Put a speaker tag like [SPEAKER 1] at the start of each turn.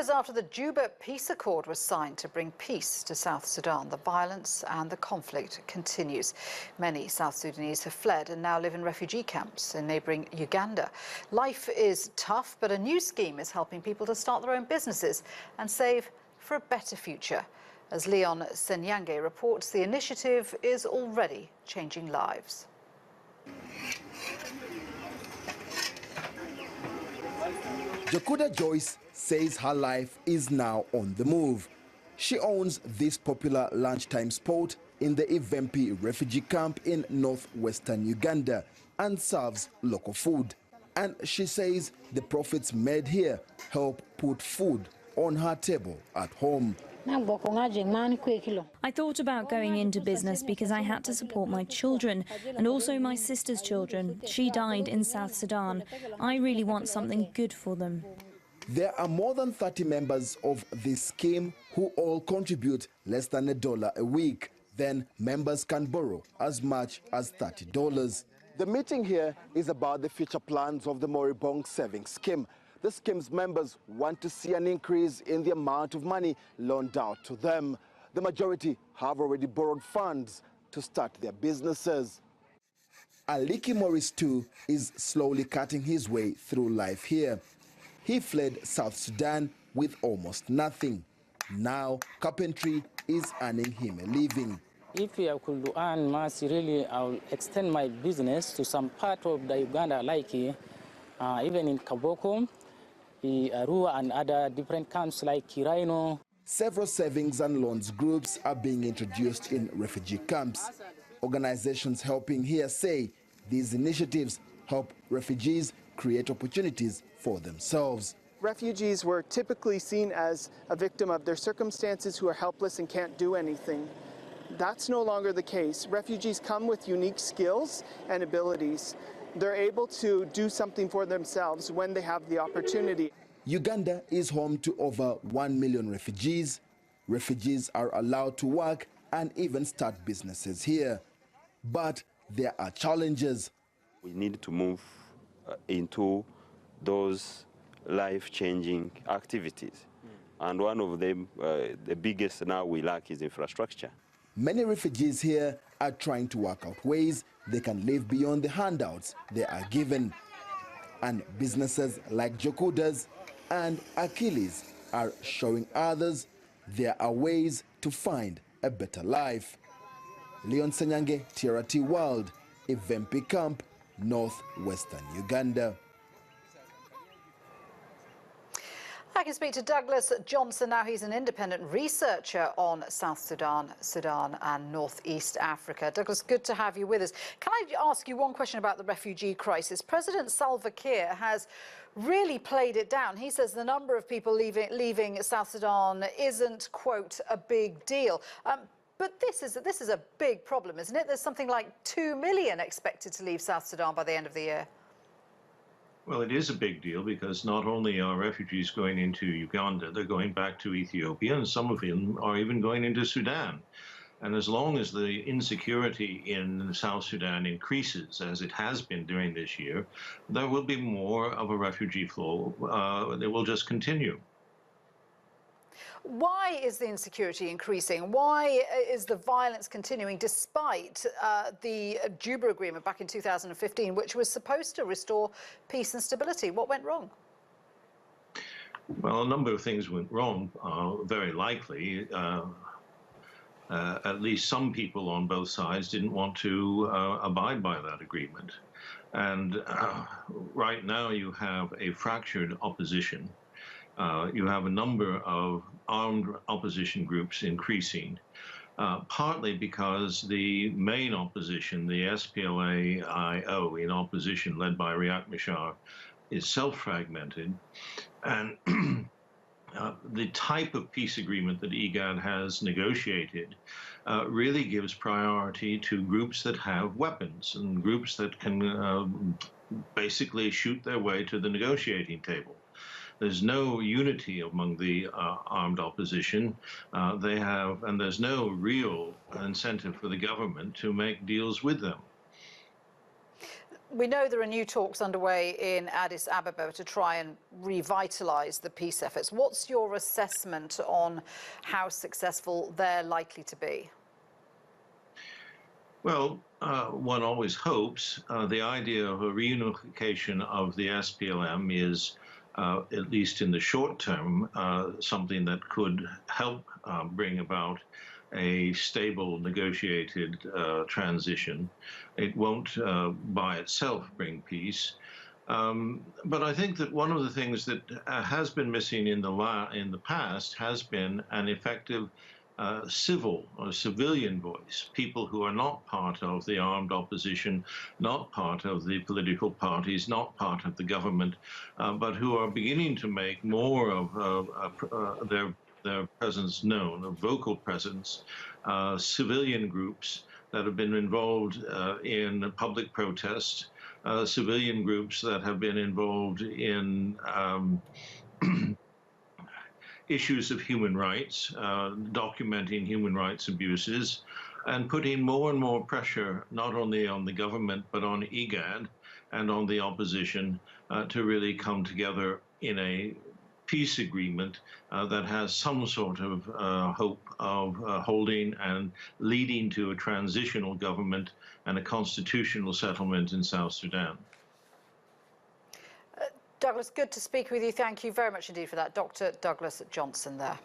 [SPEAKER 1] years after the Juba Peace Accord was signed to bring peace to South Sudan, the violence and the conflict continues. Many South Sudanese have fled and now live in refugee camps in neighbouring Uganda. Life is tough, but a new scheme is helping people to start their own businesses and save for a better future. As Leon Senyange reports, the initiative is already changing lives.
[SPEAKER 2] Jakuda Joyce says her life is now on the move. She owns this popular lunchtime spot in the Ivempi refugee camp in northwestern Uganda and serves local food. And she says the profits made here help put food on her table at home.
[SPEAKER 3] I thought about going into business because I had to support my children and also my sister's children. She died in South Sudan. I really want something good for them.
[SPEAKER 2] There are more than 30 members of this scheme who all contribute less than $1 a week. Then members can borrow as much as $30. The meeting here is about the future plans of the Moribong Savings Scheme. The scheme's members want to see an increase in the amount of money loaned out to them. The majority have already borrowed funds to start their businesses. Aliki Morris too is slowly cutting his way through life here. He fled South Sudan with almost nothing. Now carpentry is earning him a living.
[SPEAKER 4] If I could earn more, really, I'll extend my business to some part of the Uganda, like even in Kaboko, Arua, and other different camps like Kiraino.
[SPEAKER 2] Several savings and loans groups are being introduced in refugee camps. Organizations helping here say these initiatives help refugees create opportunities for themselves.
[SPEAKER 5] Refugees were typically seen as a victim of their circumstances who are helpless and can't do anything. That's no longer the case. Refugees come with unique skills and abilities. They're able to do something for themselves when they have the opportunity.
[SPEAKER 2] Uganda is home to over 1 million refugees. Refugees are allowed to work and even start businesses here. But there are challenges.
[SPEAKER 6] We need to move into those life-changing activities. And one of them, the biggest now we lack, is infrastructure.
[SPEAKER 2] Many refugees here are trying to work out ways they can live beyond the handouts they are given. And businesses like Jokuda's and Achilles are showing others there are ways to find a better life. Leon Senyange, TRT World, Ivempi Camp, northwestern Uganda.
[SPEAKER 1] I can speak to Douglas Johnson now. He's an independent researcher on South Sudan, Sudan and Northeast Africa. Douglas, good to have you with us. Can I ask you one question about the refugee crisis? President Salva Kiir has really played it down. He says the number of people leaving South Sudan isn't, quote, a big deal. But this is a big problem, isn't it? There's something like 2 million expected to leave South Sudan by the end of the year.
[SPEAKER 7] Well, it is a big deal because not only are refugees going into Uganda, they're going back to Ethiopia, and some of them are even going into Sudan. And as long as the insecurity in South Sudan increases, as it has been during this year, there will be more of a refugee flow that will just continue.
[SPEAKER 1] Why is the insecurity increasing? Why is the violence continuing despite the Juba Agreement back in 2015, which was supposed to restore peace and stability? What went wrong?
[SPEAKER 7] Well, a number of things went wrong, very likely. At least some people on both sides didn't want to abide by that agreement. And right now you have a fractured opposition. You have a number of armed opposition groups increasing, partly because the main opposition, the SPLA-IO in opposition, led by Riek Machar, is self-fragmented. And the type of peace agreement that IGAD has negotiated really gives priority to groups that have weapons and groups that can basically shoot their way to the negotiating table. There's no unity among the armed opposition. And there's no real incentive for the government to make deals with them.
[SPEAKER 1] We know there are new talks underway in Addis Ababa to try and revitalise the peace efforts. What's your assessment on how successful they're likely to be?
[SPEAKER 7] Well, one always hopes. The idea of a reunification of the SPLM is, at least in the short term, something that could help bring about a stable, negotiated transition. It won't by itself bring peace. But I think that one of the things that has been missing in the past has been an effective civil or civilian voice, people who are not part of the armed opposition, not part of the political parties, not part of the government, but who are beginning to make more of their presence known, a vocal presence, civilian groups that have been involved in public protest, civilian groups that have been involved in issues of human rights, documenting human rights abuses, and putting more and more pressure not only on the government but on IGAD and on the opposition to really come together in a peace agreement that has some sort of hope of holding and leading to a transitional government and a constitutional settlement in South Sudan.
[SPEAKER 1] Douglas, good to speak with you. Thank you very much indeed for that. Dr. Douglas Johnson there.